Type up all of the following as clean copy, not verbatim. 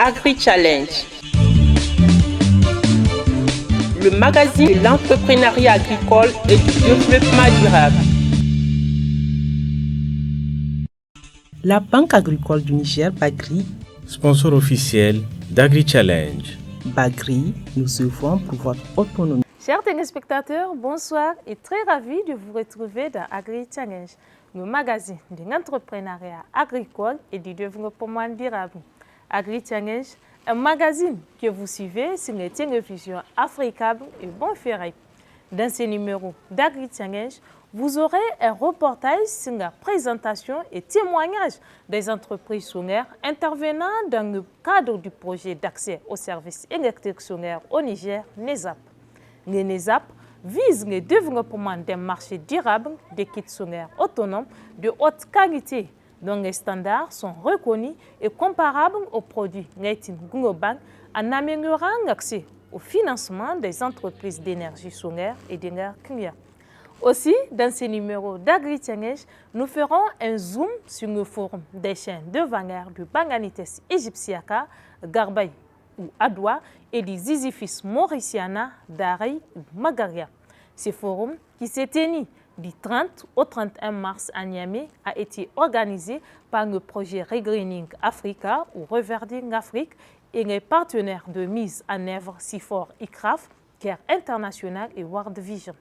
Agri-Challenge, le magazine de l'entrepreneuriat agricole et du développement durable. La Banque agricole du Niger, Bagri, sponsor officiel d'Agri-Challenge. Bagri, nous œuvrons pour votre autonomie. Chers téléspectateurs, bonsoir et très ravi de vous retrouver dans Agri-Challenge, le magazine de l'entrepreneuriat agricole et du développement durable. Agri-Challenge, un magazine que vous suivez sur les télévisions africaines et Bonferré. Dans ce numéro d'Agri-Challenge, vous aurez un reportage sur la présentation et témoignage des entreprises solaires intervenant dans le cadre du projet d'accès aux services électriques solaires au Niger, NESAP. Le NESAP vise le développement d'un marché durable des kits solaires autonomes de haute qualité dont les standards sont reconnus et comparables aux produits rating global en améliorant l'accès au financement des entreprises d'énergie solaire et de leurs clients. Aussi, dans ce numéro d'Agri-Challenge, nous ferons un zoom sur le forum des chaînes de valeur du Banganites Egyptiaca, Garbaï ou Adoua et du Zizifis Mauriciana d'Arey ou Magaria. Ce forum, qui s'est tenu du 30 au 31 mars à Niamey, a été organisé par le projet Regreening Africa ou Reverding Afrique et les partenaires de mise en œuvre CIFOR ICRAF, CARE International et World Vision.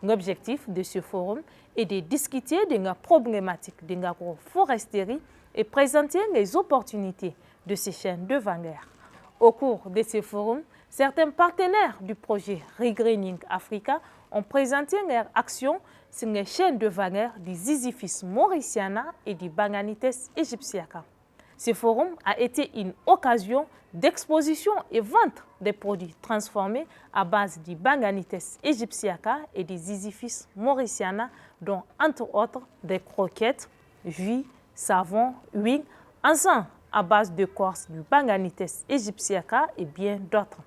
L'objectif de ce forum est de discuter de la problématique de l'agroforesterie et présenter les opportunités de ces chaînes de valeur. Au cours de ce forum, certains partenaires du projet Regreening Africa ont présenté leurs actions sur les chaînes de valeur du Zizifis Mauriciana et du Banganites Egyptiaca. Ce forum a été une occasion d'exposition et vente des produits transformés à base du Banganites Egyptiaca et du Zizifis Mauriciana, dont entre autres des croquettes, jus, savon, huile, encens à base de corse du Banganites Egyptiaca et bien d'autres.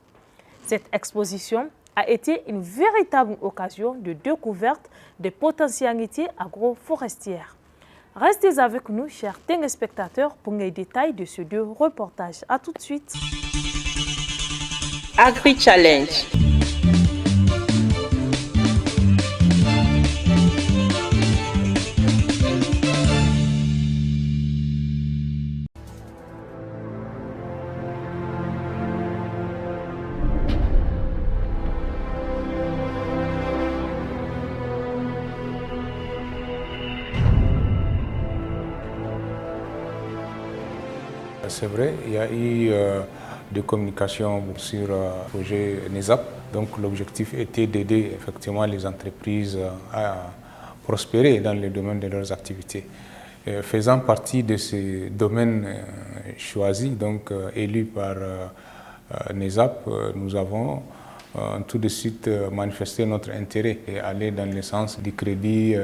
Cette exposition a été une véritable occasion de découverte des potentialités agroforestières. Restez avec nous, chers téléspectateurs, pour les détails de ces deux reportages. A tout de suite. Agri-Challenge. C'est vrai, il y a eu des communications sur le projet NESAP. Donc l'objectif était d'aider effectivement les entreprises à prospérer dans le domaine de leurs activités. Faisant partie de ces domaines choisis, donc élus par NESAP, nous avons tout de suite manifesté notre intérêt et aller dans le sens du crédit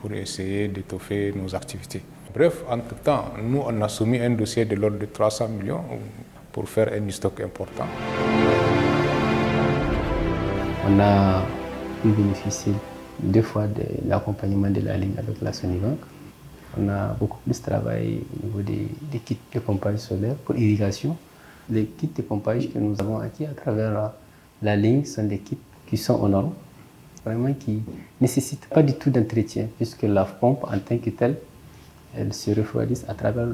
pour essayer d'étoffer nos activités. Bref, entre-temps, nous, on a soumis un dossier de l'ordre de 300 millions pour faire un stock important. On a pu bénéficier 2 fois de l'accompagnement de la ligne avec la Sonibank. On a beaucoup plus travaillé au niveau des kits de pompage solaire pour irrigation. Les kits de pompage que nous avons acquis à travers la ligne sont des kits qui sont aux normes, vraiment qui ne nécessitent pas du tout d'entretien, puisque la pompe en tant que telle, elles se refroidissent à travers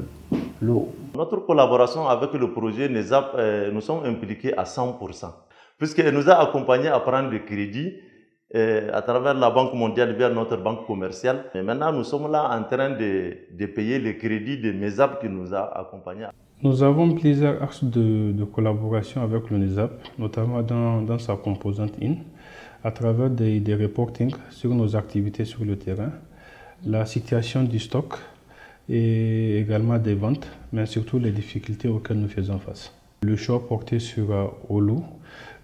l'eau. Notre collaboration avec le projet NESAP, nous sommes impliqués à 100%, puisqu'elle nous a accompagnés à prendre des crédits à travers la Banque mondiale vers notre banque commerciale. Et maintenant, nous sommes là en train de payer les crédits de NESAP qui nous a accompagnés. Nous avons plusieurs axes de collaboration avec le NESAP, notamment dans sa composante IN, à travers des reportings sur nos activités sur le terrain, la situation du stock, et également des ventes, mais surtout les difficultés auxquelles nous faisons face. Le choix porté sur Olu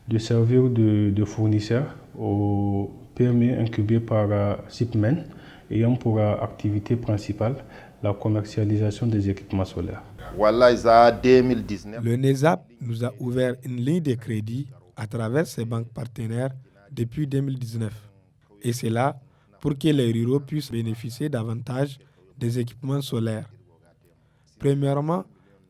de servir de fournisseur aux PME incubées par SIPMEN ayant pour activité principale la commercialisation des équipements solaires. Le NESAP nous a ouvert une ligne de crédit à travers ses banques partenaires depuis 2019. Et c'est là pour que les ruraux puissent bénéficier davantage des équipements solaires. Premièrement,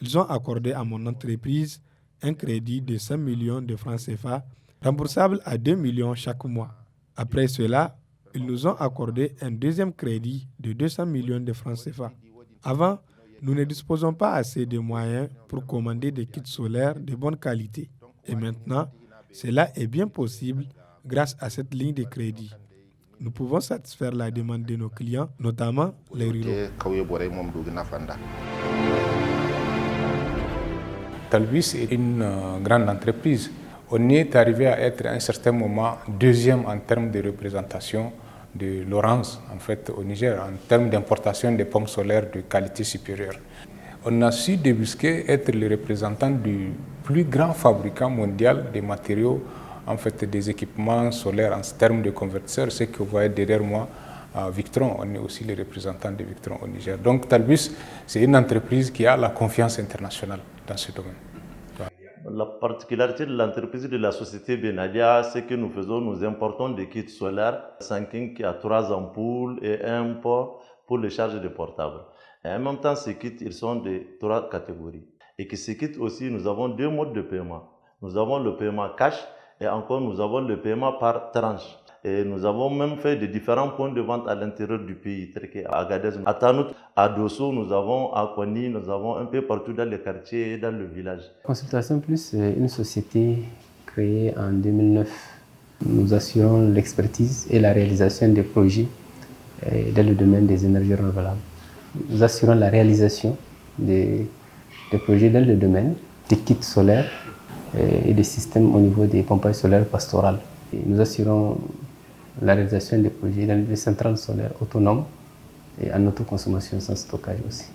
ils ont accordé à mon entreprise un crédit de 5 millions de francs CFA, remboursable à 2 millions chaque mois. Après cela, ils nous ont accordé un deuxième crédit de 200 millions de francs CFA. Avant, nous ne disposons pas assez de moyens pour commander des kits solaires de bonne qualité. Et maintenant, cela est bien possible grâce à cette ligne de crédit. Nous pouvons satisfaire la demande de nos clients, notamment les ruraux. Talbis est une grande entreprise. On est arrivé à être à un certain moment deuxième en termes de représentation de l'orange en fait, au Niger, en termes d'importation des pommes solaires de qualité supérieure. On a su débusquer être le représentant du plus grand fabricant mondial des matériaux, en fait, des équipements solaires en termes de convertisseurs. Ce que vous voyez derrière moi, Victron, on est aussi les représentants de Victron au Niger. Donc Talbis, c'est une entreprise qui a la confiance internationale dans ce domaine. La particularité de l'entreprise de la société Benadia, c'est que nous importons des kits solaires, Sanking qui a 3 ampoules et un port pour les charges de portables. Et en même temps, ces kits, ils sont de 3 catégories. Et que ces kits aussi, nous avons 2 modes de paiement. Nous avons le paiement cash et encore nous avons le paiement par tranche. Et nous avons même fait de différents points de vente à l'intérieur du pays, tels qu'à Agadez, à Tanout, à Dosso, nous avons à Koni, nous avons un peu partout dans les quartiers et dans le village. Consultation Plus est une société créée en 2009. Nous assurons l'expertise et la réalisation des projets dans le domaine des énergies renouvelables. Nous assurons la réalisation des projets dans le domaine des kits solaires et des systèmes au niveau des pompes solaires pastorales. Et nous assurons la réalisation des projets dans les centrales solaires autonomes et en autoconsommation sans stockage aussi.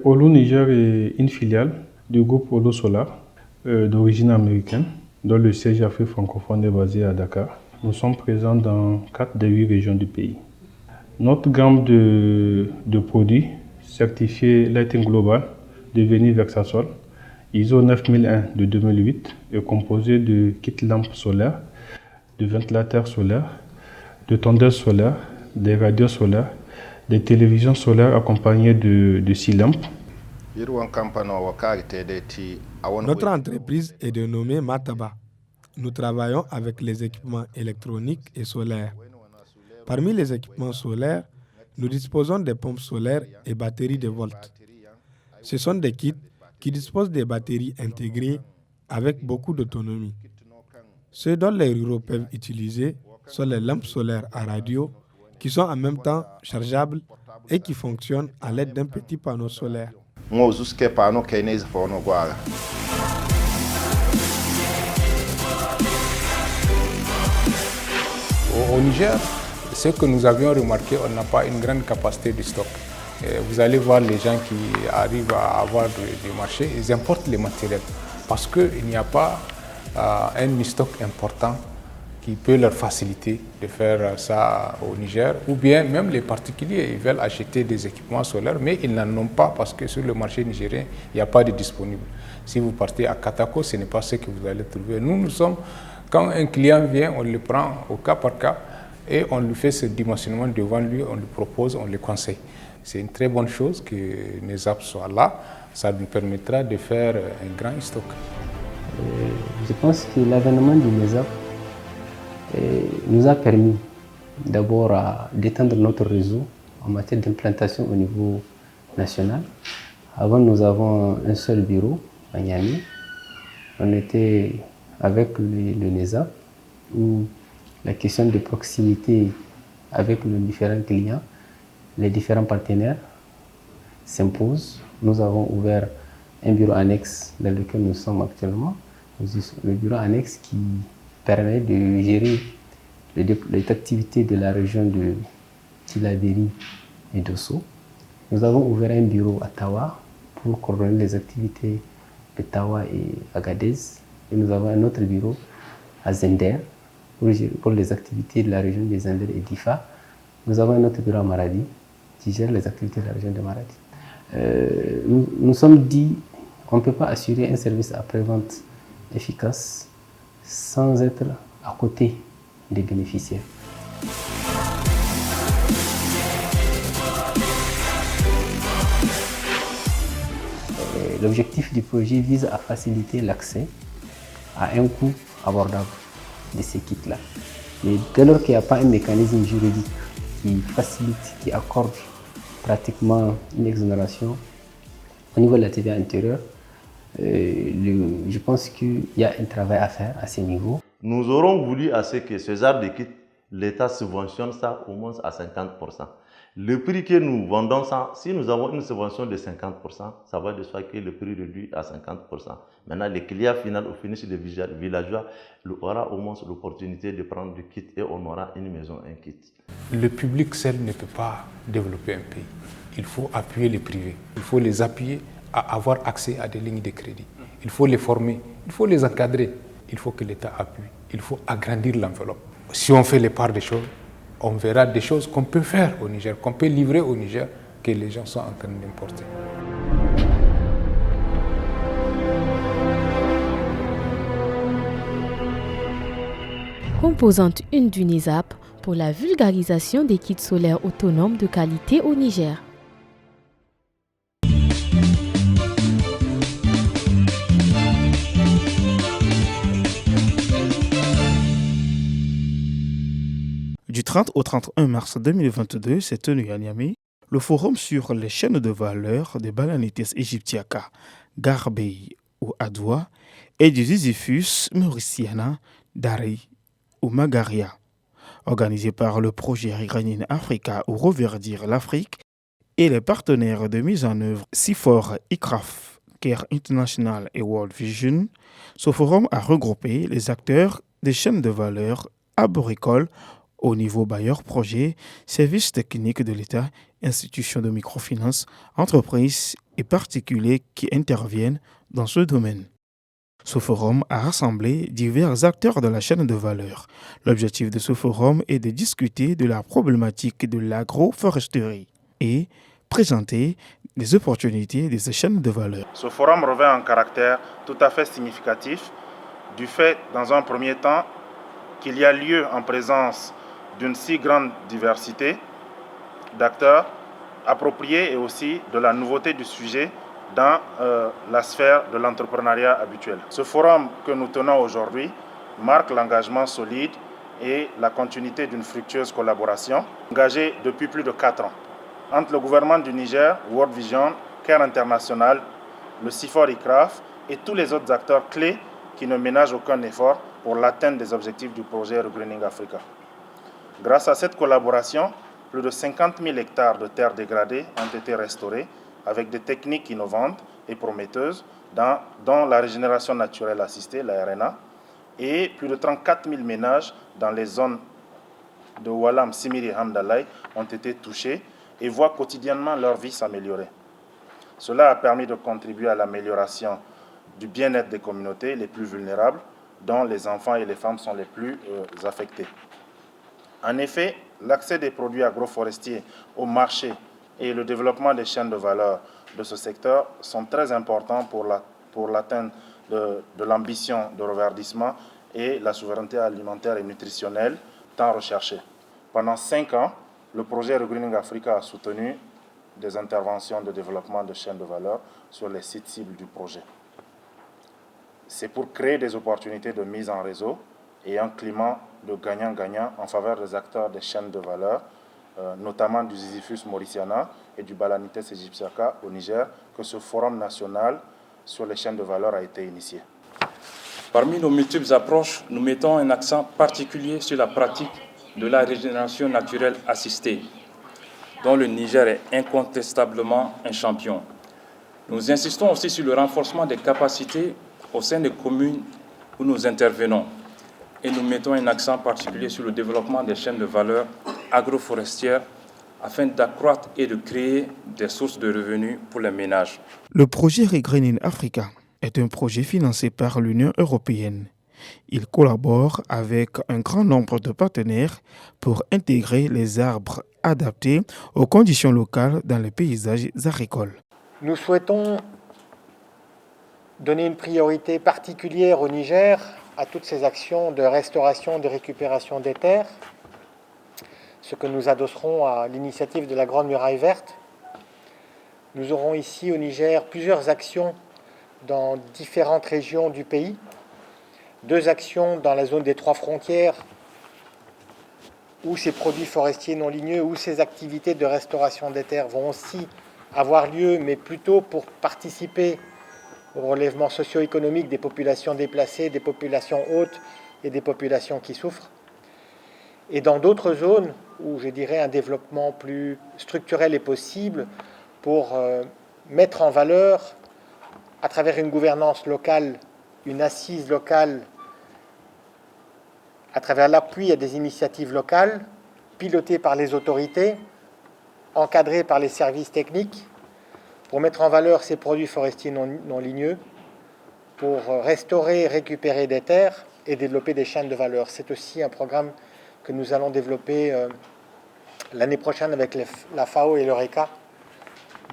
Olu Niger est une filiale du groupe Olu Solar d'origine américaine, dont le siège Afrique francophone est basé à Dakar. Nous sommes présents dans 4 des 8 régions du pays. Notre gamme de produits certifiés Lighting Global, devenu Vexasol, ISO 9001 de 2008, est composé de kits lampes solaires, de ventilateurs solaires, de tondeuses solaires, des radios solaires, des télévisions solaires accompagnées de 6 lampes. Notre entreprise est dénommée Mataba. Nous travaillons avec les équipements électroniques et solaires. Parmi les équipements solaires, nous disposons des pompes solaires et batteries de volts. Ce sont des kits qui disposent des batteries intégrées avec beaucoup d'autonomie. Ceux dont les ruraux peuvent utiliser sont les lampes solaires à radio qui sont en même temps chargeables et qui fonctionnent à l'aide d'un petit panneau solaire. Au Niger, ce que nous avions remarqué, on n'a pas une grande capacité de stock. Vous allez voir les gens qui arrivent à avoir du marché, ils importent les matériels parce qu'il n'y a pas un stock important qui peut leur faciliter de faire ça au Niger. Ou bien même les particuliers, ils veulent acheter des équipements solaires, mais ils n'en ont pas parce que sur le marché nigérien, il n'y a pas de disponible. Si vous partez à Katako, ce n'est pas ce que vous allez trouver. Nous sommes, quand un client vient, on le prend au cas par cas et on lui fait ce dimensionnement devant lui, on lui propose, on le conseille. C'est une très bonne chose que NESAP soit là. Ça nous permettra de faire un grand stock. Je pense que l'avènement du NESAP nous a permis d'abord d'étendre notre réseau en matière d'implantation au niveau national. Avant, nous avons un seul bureau à Niamey. On était avec le NESAP où la question de proximité avec nos différents clients, les différents partenaires s'impose. Nous avons ouvert un bureau annexe dans lequel nous sommes actuellement. Le bureau annexe qui permet de gérer les activités de la région de Tillabéri et d'Osso. Nous avons ouvert un bureau à Tawa pour coordonner les activités de Tawa et Agadez. Et nous avons un autre bureau à Zender pour les activités de la région de Zender et d'Ifa. Nous avons un autre bureau à Maradi qui gère les activités de la région de Maradi. Nous sommes dit, on ne peut pas assurer un service après-vente efficace sans être à côté des bénéficiaires. L'objectif du projet vise à faciliter l'accès à un coût abordable de ces kits-là. Mais dès lors qu'il n'y a pas un mécanisme juridique qui facilite, qui accorde pratiquement une exonération au niveau de la TVA intérieure, je pense qu'il y a un travail à faire à ce niveau. Nous aurons voulu à ce que ce genre de kit, l'État subventionne ça au moins à 50%. Le prix que nous vendons ça, si nous avons une subvention de 50%, ça va de soi que le prix réduit à 50%. Maintenant, le client final, au finish, le villageois, aura au moins l'opportunité de prendre du kit et on aura une maison, un kit. Le public seul ne peut pas développer un pays. Il faut appuyer les privés. Il faut les appuyer à avoir accès à des lignes de crédit. Il faut les former, il faut les encadrer. Il faut que l'État appuie. Il faut agrandir l'enveloppe. Si on fait les parts des choses, on verra des choses qu'on peut faire au Niger, qu'on peut livrer au Niger, que les gens sont en train d'importer. Composante 1 du NISAP pour la vulgarisation des kits solaires autonomes de qualité au Niger. Du 30 au 31 mars 2022 s'est tenu à Niamey le forum sur les chaînes de valeur des Balanites Aegyptiaca, Garbei ou Adoua et du Ziziphus mauriciana, Dari ou Magaria, organisé par le projet Regreening Africa ou Reverdir l'Afrique et les partenaires de mise en œuvre CIFOR, ICRAF, Care International et World Vision. Ce forum a regroupé les acteurs des chaînes de valeur arboricoles au niveau bailleur projet, services techniques de l'État, institutions de microfinance, entreprises et particuliers qui interviennent dans ce domaine. Ce forum a rassemblé divers acteurs de la chaîne de valeur. L'objectif de ce forum est de discuter de la problématique de l'agroforesterie et présenter les opportunités de ces chaînes de valeur. Ce forum revêt un caractère tout à fait significatif du fait, dans un premier temps, qu'il y a lieu en présence d'une si grande diversité d'acteurs appropriés et aussi de la nouveauté du sujet dans la sphère de l'entrepreneuriat habituel. Ce forum que nous tenons aujourd'hui marque l'engagement solide et la continuité d'une fructueuse collaboration engagée depuis plus de 4 ans entre le gouvernement du Niger, World Vision, Care International, le CIFOR ICRAF et tous les autres acteurs clés qui ne ménagent aucun effort pour l'atteinte des objectifs du projet Regreening Africa. Grâce à cette collaboration, plus de 50 000 hectares de terres dégradées ont été restaurés avec des techniques innovantes et prometteuses dont la régénération naturelle assistée, la RNA, et plus de 34 000 ménages dans les zones de Walam, Simiri et Hamdalay ont été touchés et voient quotidiennement leur vie s'améliorer. Cela a permis de contribuer à l'amélioration du bien-être des communautés les plus vulnérables, dont les enfants et les femmes sont les plus affectés. En effet, l'accès des produits agroforestiers au marché et le développement des chaînes de valeur de ce secteur sont très importants pour l'atteinte de l'ambition de reverdissement et la souveraineté alimentaire et nutritionnelle tant recherchée. Pendant 5 ans, le projet Regreening Africa a soutenu des interventions de développement de chaînes de valeur sur les sites cibles du projet. C'est pour créer des opportunités de mise en réseau et un climat de gagnant-gagnant en faveur des acteurs des chaînes de valeur, notamment du Ziziphus mauriciana et du Balanites Aegyptiaca au Niger, que ce forum national sur les chaînes de valeur a été initié. Parmi nos multiples approches, nous mettons un accent particulier sur la pratique de la régénération naturelle assistée, dont le Niger est incontestablement un champion. Nous insistons aussi sur le renforcement des capacités au sein des communes où nous intervenons. Et nous mettons un accent particulier sur le développement des chaînes de valeur agroforestières afin d'accroître et de créer des sources de revenus pour les ménages. Le projet Regreening Africa est un projet financé par l'Union européenne. Il collabore avec un grand nombre de partenaires pour intégrer les arbres adaptés aux conditions locales dans les paysages agricoles. Nous souhaitons donner une priorité particulière au Niger à toutes ces actions de restauration, de récupération des terres, ce que nous adosserons à l'initiative de la Grande Muraille Verte. Nous aurons ici au Niger plusieurs actions dans différentes régions du pays. 2 actions dans la zone des 3 frontières où ces produits forestiers non ligneux, où ces activités de restauration des terres vont aussi avoir lieu, mais plutôt pour participer au relèvement socio-économique des populations déplacées, des populations hautes et des populations qui souffrent. Et dans d'autres zones où, je dirais, un développement plus structurel est possible pour mettre en valeur, à travers une gouvernance locale, une assise locale, à travers l'appui à des initiatives locales, pilotées par les autorités, encadrées par les services techniques, pour mettre en valeur ces produits forestiers non ligneux, pour restaurer et récupérer des terres et développer des chaînes de valeur. C'est aussi un programme que nous allons développer l'année prochaine avec la FAO et l'Eureka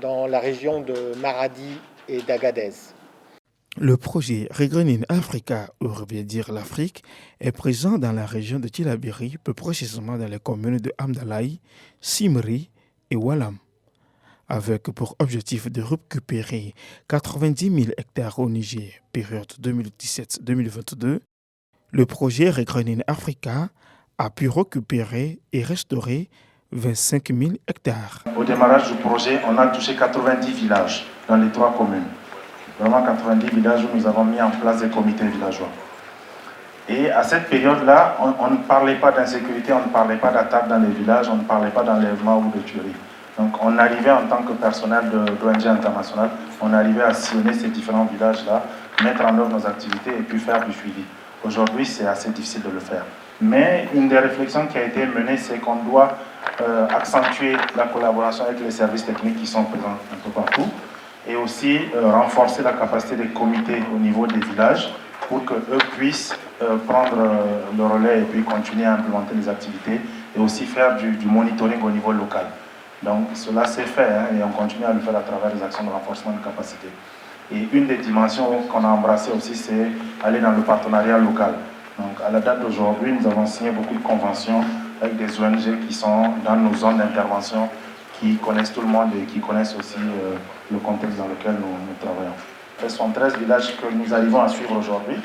dans la région de Maradi et d'Agadez. Le projet Regreening Africa, ou veut dire l'Afrique, est présent dans la région de Tillabéri, plus précisément dans les communes de Hamdalaï, Simri et Walam, avec pour objectif de récupérer 90 000 hectares au Niger, période 2017-2022. Le projet Regreening Africa a pu récupérer et restaurer 25 000 hectares. Au démarrage du projet, on a touché 90 villages dans les 3 communes. Vraiment 90 villages où nous avons mis en place des comités villageois. Et à cette période-là, on ne parlait pas d'insécurité, on ne parlait pas d'attaque dans les villages, on ne parlait pas d'enlèvement ou de tuerie. Donc on arrivait en tant que personnel d'ONG international, on arrivait à sillonner ces différents villages-là, mettre en œuvre nos activités et puis faire du suivi. Aujourd'hui, c'est assez difficile de le faire. Mais une des réflexions qui a été menée, c'est qu'on doit accentuer la collaboration avec les services techniques qui sont présents un peu partout et aussi renforcer la capacité des comités au niveau des villages pour qu'eux puissent prendre le relais et puis continuer à implémenter les activités et aussi faire du monitoring au niveau local. Donc cela s'est fait et on continue à le faire à travers les actions de renforcement de capacité. Et une des dimensions qu'on a embrassées aussi, c'est aller dans le partenariat local. Donc à la date d'aujourd'hui, nous avons signé beaucoup de conventions avec des ONG qui sont dans nos zones d'intervention, qui connaissent tout le monde et qui connaissent aussi le contexte dans lequel nous travaillons. Ce sont 13 villages que nous arrivons à suivre aujourd'hui.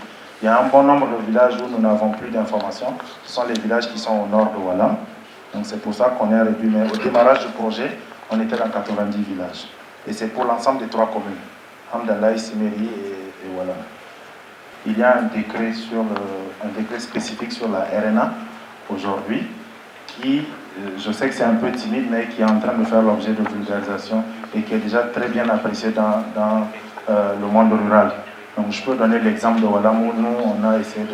Il y a un bon nombre de villages où nous n'avons plus d'informations. Ce sont les villages qui sont au nord de Walam. Donc c'est pour ça qu'on est réduit. Mais au démarrage du projet, on était dans 90 villages. Et c'est pour l'ensemble des 3 communes, Hamdalaï, Simeri et Walam. Il y a un décret spécifique sur la RNA aujourd'hui qui, je sais que c'est un peu timide, mais qui est en train de faire l'objet de vulgarisation et qui est déjà très bien apprécié dans le monde rural. Donc je peux donner l'exemple de Walam où nous, on a essayé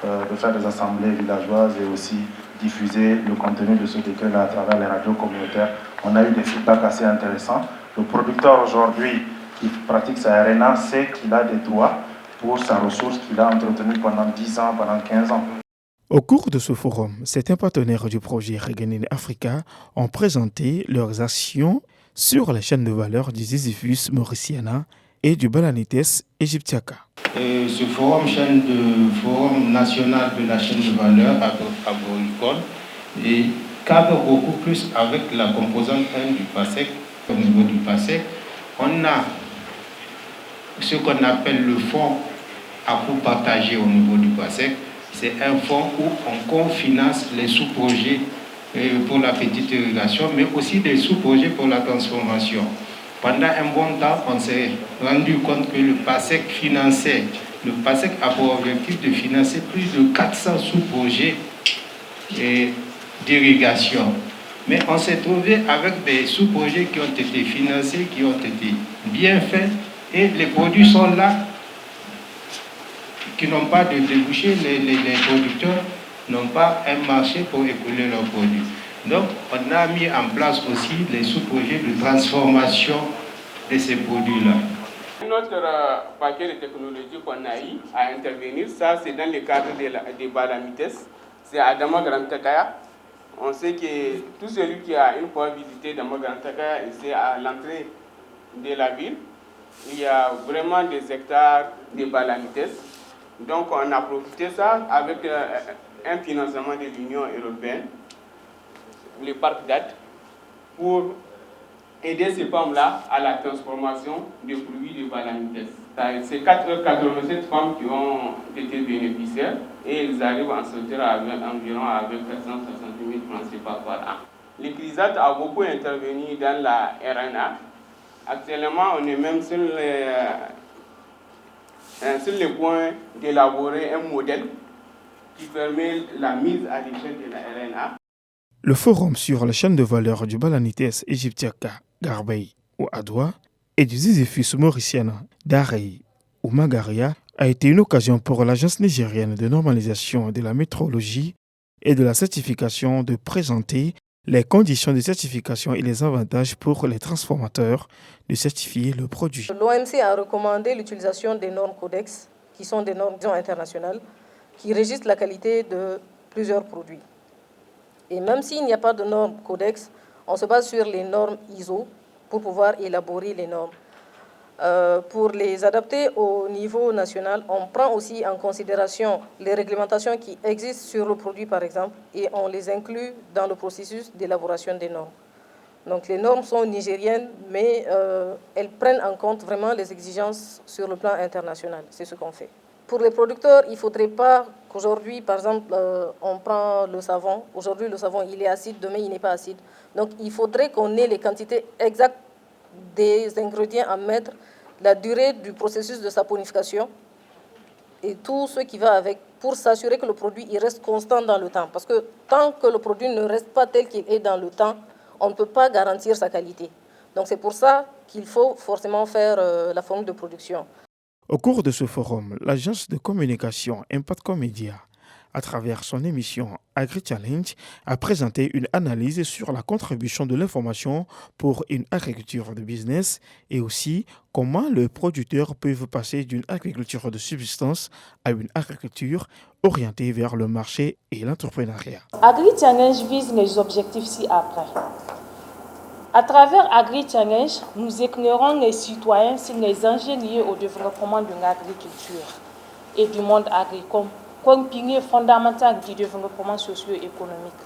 de faire des assemblées villageoises et aussi diffuser le contenu de ce décret-là à travers les radios communautaires. On a eu des feedbacks assez intéressants. Le producteur aujourd'hui qui pratique sa RNA sait qu'il a des droits pour sa ressource qu'il a entretenue pendant 10 ans, pendant 15 ans. Au cours de ce forum, certains partenaires du projet Regreening Africa ont présenté leurs actions sur la chaîne de valeur du Ziziphus mauriciana et du Balanites aegyptiaca. Ce forum national de la chaîne de valeur agricole cadre beaucoup plus avec la composante 1 du PASEC. Au niveau du PASEC, on a ce qu'on appelle le fonds à coût partagé au niveau du PASEC. C'est un fonds où on cofinance les sous-projets pour la petite irrigation, mais aussi des sous-projets pour la transformation. Pendant un bon temps, on s'est rendu compte que le PASEC a pour objectif de financer plus de 400 sous-projets d'irrigation. Mais on s'est trouvé avec des sous-projets qui ont été financés, qui ont été bien faits, et les produits sont là, qui n'ont pas de débouché, les producteurs n'ont pas un marché pour écouler leurs produits. Donc, on a mis en place aussi les sous-projets de transformation de ces produits-là. Notre paquet de technologies qu'on a eu à intervenir, ça c'est dans le cadre des Balanites, c'est à Damagarantakaya. On sait que tout celui qui a une fois visité Damagarantakaya, c'est à l'entrée de la ville. Il y a vraiment des hectares de Balanites. Donc on a profité de ça avec un financement de l'Union européenne, le parc d'Ad, pour aider ces femmes-là à la transformation des produits de Balanites. C'est 487 femmes qui ont été bénéficiaires et ils arrivent à en sortir environ avec 460 000 francs CFA par an. Le CRISAT a beaucoup intervenu dans la RNA. Actuellement, on est même sur le point d'élaborer un modèle qui permet la mise à l'échelle de la RNA. Le forum sur la chaîne de valeur du Balanites Égyptiaka, Garbey ou Adoua et du Ziziphus mauriciana d'Arei ou Magaria a été une occasion pour l'Agence nigérienne de normalisation de la métrologie et de la certification de présenter les conditions de certification et les avantages pour les transformateurs de certifier le produit. L'OMC a recommandé l'utilisation des normes codex, qui sont des normes internationales, qui régissent la qualité de plusieurs produits. Et même s'il n'y a pas de normes codex, on se base sur les normes ISO pour pouvoir élaborer les normes. Pour les adapter au niveau national, on prend aussi en considération les réglementations qui existent sur le produit, par exemple, et on les inclut dans le processus d'élaboration des normes. Donc les normes sont nigériennes, mais elles prennent en compte vraiment les exigences sur le plan international. C'est ce qu'on fait. Pour les producteurs, il ne faudrait pas qu'aujourd'hui, par exemple, on prend le savon. Aujourd'hui, le savon, il est acide, demain, il n'est pas acide. Donc il faudrait qu'on ait les quantités exactes des ingrédients à mettre, la durée du processus de saponification et tout ce qui va avec pour s'assurer que le produit il reste constant dans le temps. Parce que tant que le produit ne reste pas tel qu'il est dans le temps, on ne peut pas garantir sa qualité. Donc c'est pour ça qu'il faut forcément faire la forme de production. Au cours de ce forum, l'agence de communication Impact Media, à travers son émission Agri-Challenge, a présenté une analyse sur la contribution de l'information pour une agriculture de business et aussi comment les producteurs peuvent passer d'une agriculture de subsistance à une agriculture orientée vers le marché et l'entrepreneuriat. Agri-Challenge vise les objectifs ci-après. À travers Agri-Challenge, nous éclairons les citoyens sur les enjeux liés au développement de l'agriculture et du monde agricole comme pilier fondamental du développement socio-économique.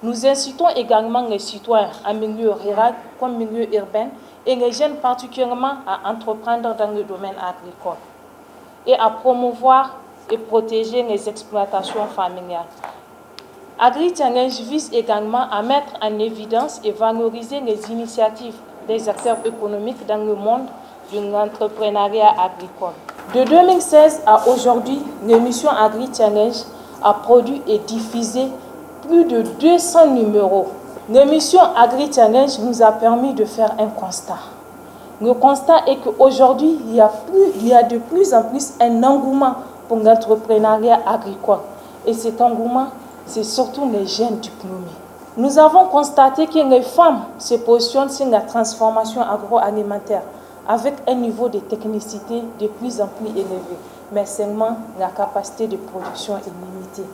Nous incitons également les citoyens en milieu rural comme milieu urbain et les jeunes particulièrement à entreprendre dans le domaine agricole et à promouvoir et protéger les exploitations familiales. Agri-Challenge vise également à mettre en évidence et valoriser les initiatives des acteurs économiques dans le monde de l'entrepreneuriat agricole. De 2016 à aujourd'hui, l'émission Agri-Challenge a produit et diffusé plus de 200 numéros. L'émission Agri-Challenge nous a permis de faire un constat. Le constat est qu'aujourd'hui, il y a de plus en plus un engouement pour l'entrepreneuriat agricole. Et cet engouement, c'est surtout les jeunes diplômés. Nous avons constaté que les femmes se positionnent sur la transformation agroalimentaire avec un niveau de technicité de plus en plus élevé, mais seulement la capacité de production est limitée.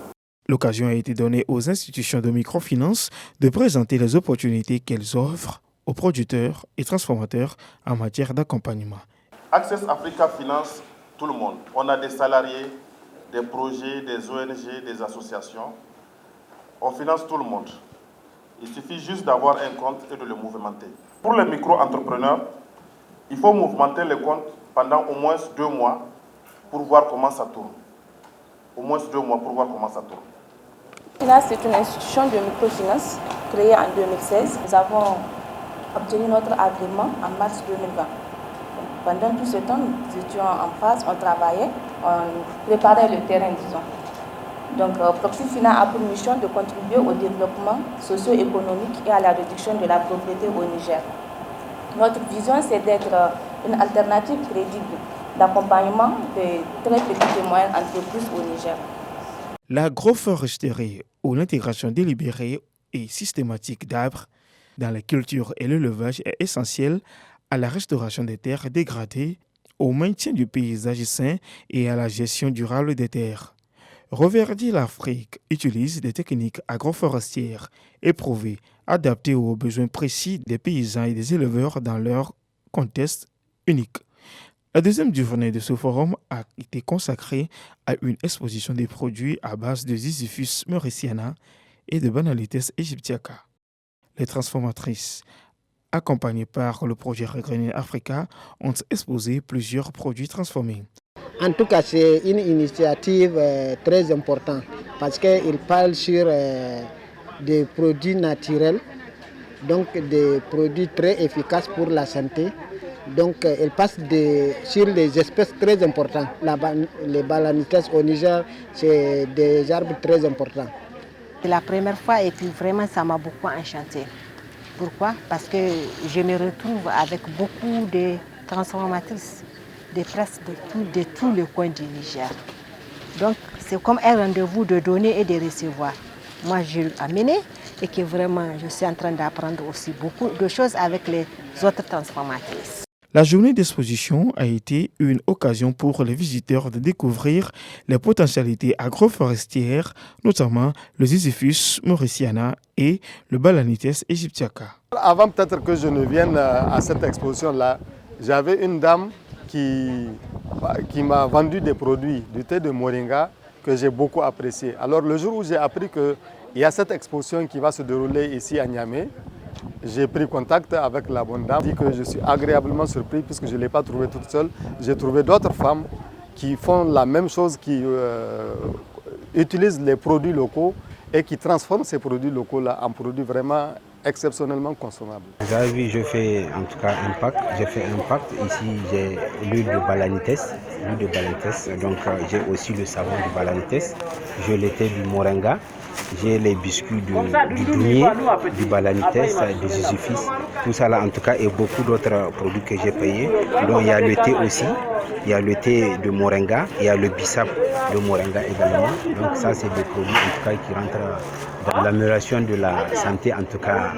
L'occasion a été donnée aux institutions de microfinance de présenter les opportunités qu'elles offrent aux producteurs et transformateurs en matière d'accompagnement. Access Africa finance tout le monde. On a des salariés, des projets, des ONG, des associations. On finance tout le monde. Il suffit juste d'avoir un compte et de le mouvementer. Pour les micro-entrepreneurs, il faut mouvementer le compte pendant au moins 2 mois pour voir comment ça tourne. Au moins 2 mois pour voir comment ça tourne. Finance, c'est une institution de microfinance créée en 2016. Nous avons obtenu notre agrément en mars 2020. Pendant tout ce temps, nous étions en phase, on travaillait, on préparait le terrain, disons. Donc, Proxy Finance a pour mission de contribuer au développement socio-économique et à la réduction de la pauvreté au Niger. Notre vision, c'est d'être une alternative crédible d'accompagnement de très petites et moyennes entreprises au Niger. L'agroforesterie ou l'intégration délibérée et systématique d'arbres dans la culture et l'élevage est essentielle à la restauration des terres dégradées, au maintien du paysage sain et à la gestion durable des terres. Reverdir l'Afrique utilise des techniques agroforestières éprouvées, adaptées aux besoins précis des paysans et des éleveurs dans leur contexte unique. La deuxième journée de ce forum a été consacrée à une exposition des produits à base de Ziziphus mauriciana et de Banalites Égyptiaka. Les transformatrices accompagnés par le projet Regrenier Africa, ont exposé plusieurs produits transformés. En tout cas, c'est une initiative très importante parce qu'il parle sur des produits naturels, donc des produits très efficaces pour la santé. Donc, elle passe sur des espèces très importantes. Les balanites au Niger, c'est des arbres très importants. C'est la première fois et puis vraiment, ça m'a beaucoup enchanté. Pourquoi? Parce que je me retrouve avec beaucoup de transformatrices, de presque de tous les coins du Niger. Donc, c'est comme un rendez-vous de donner et de recevoir. Moi, je l'ai amené et que vraiment, je suis en train d'apprendre aussi beaucoup de choses avec les autres transformatrices. La journée d'exposition a été une occasion pour les visiteurs de découvrir les potentialités agroforestières, notamment le Ziziphus mauriciana et le Balanites aegyptiaca. Avant peut-être que je ne vienne à cette exposition-là, j'avais une dame qui m'a vendu des produits, du thé de moringa que j'ai beaucoup apprécié. Alors le jour où j'ai appris qu'il y a cette exposition qui va se dérouler ici à Niamey, j'ai pris contact avec la bonne dame. Je dis que je suis agréablement surpris puisque je ne l'ai pas trouvée toute seule. J'ai trouvé d'autres femmes qui font la même chose, qui utilisent les produits locaux et qui transforment ces produits locaux-là en produits vraiment exceptionnellement consommables. Vous avez vu, je fais en tout cas un pack. J'ai fait un pack. Ici, j'ai l'huile de balanites. Donc, j'ai aussi le savon du balanites. J'ai le thé du moringa. J'ai les biscuits du doumier, du balanites, du ziziphus. Tout ça là en tout cas et beaucoup d'autres produits que j'ai payés. Donc il y a le thé aussi, il y a le thé de moringa, il y a le bissap de moringa également. Donc ça c'est des produits en tout cas qui rentrent dans l'amélioration de la santé en tout cas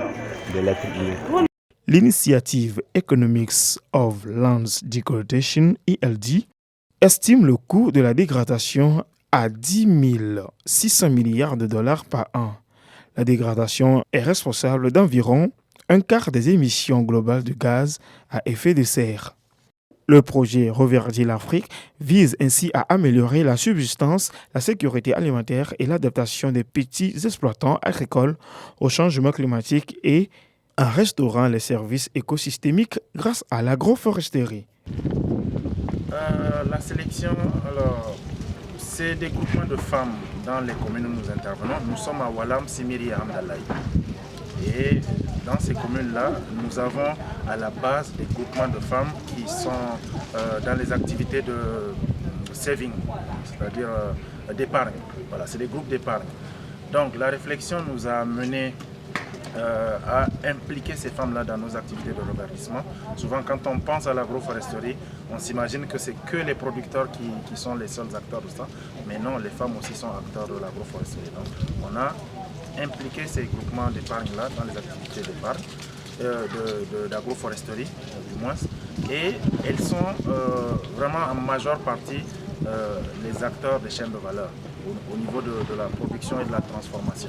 de l'être humain. L'initiative Economics of Lands Degradation, ELD, estime le coût de la dégradation à 10 600 milliards de dollars par an. La dégradation est responsable d'environ un quart des émissions globales de gaz à effet de serre. Le projet Reverdir l'Afrique vise ainsi à améliorer la subsistance, la sécurité alimentaire et l'adaptation des petits exploitants agricoles au changement climatique et en restaurant les services écosystémiques grâce à l'agroforesterie. La sélection, alors, c'est des groupements de femmes dans les communes où nous intervenons. Nous sommes à Walam, Simiri et Hamdalaï. Et dans ces communes-là, nous avons à la base des groupements de femmes qui sont dans les activités de saving, c'est-à-dire d'épargne. Voilà, c'est des groupes d'épargne. Donc la réflexion nous a mené à impliquer ces femmes-là dans nos activités de reverdissement. Souvent, quand on pense à l'agroforesterie, on s'imagine que c'est que les producteurs qui sont les seuls acteurs de ça. Mais non, les femmes aussi sont acteurs de l'agroforesterie. Donc, on a impliqué ces groupements d'épargne-là dans les activités d'épargne, d'agroforesterie, du moins. Et elles sont vraiment en majeure partie les acteurs des chaînes de valeur au niveau de la production et de la transformation.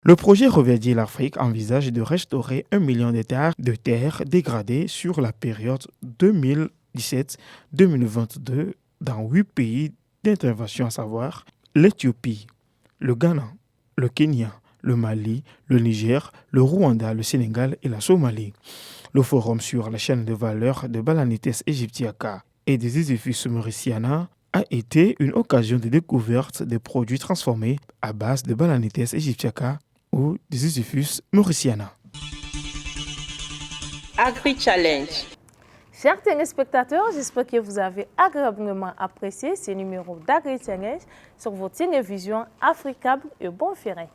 Le projet Reverdir l'Afrique envisage de restaurer 1 million d'hectares de terres dégradées sur la période 2017-2022 dans 8 pays d'intervention, à savoir l'Éthiopie, le Ghana, le Kenya, le Mali, le Niger, le Rwanda, le Sénégal et la Somalie. Le forum sur la chaîne de valeur de Balanites aegyptiaca et des Ziziphus mauriciana a été une occasion de découverte des produits transformés à base de Balanites aegyptiaca ou des Ziziphus mauriciana. Agri-Challenge. Chers téléspectateurs, j'espère que vous avez agréablement apprécié ce numéro d'Agri-Challenge sur votre télévision africable et bon ferré.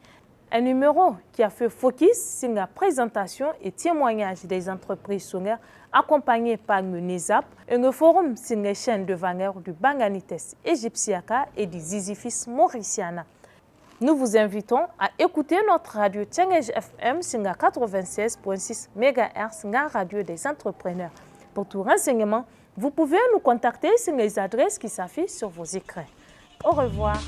Un numéro qui a fait focus sur la présentation et témoignage des entreprises solaires accompagnées par le NESAP et le forum sur les chaînes de valeur du Balanites aegyptiaca et du Ziziphus mauriciana. Nous vous invitons à écouter notre radio Challenge FM sur la 96.6 MHz, la radio des entrepreneurs. Pour tout renseignement, vous pouvez nous contacter sur les adresses qui s'affichent sur vos écrans. Au revoir.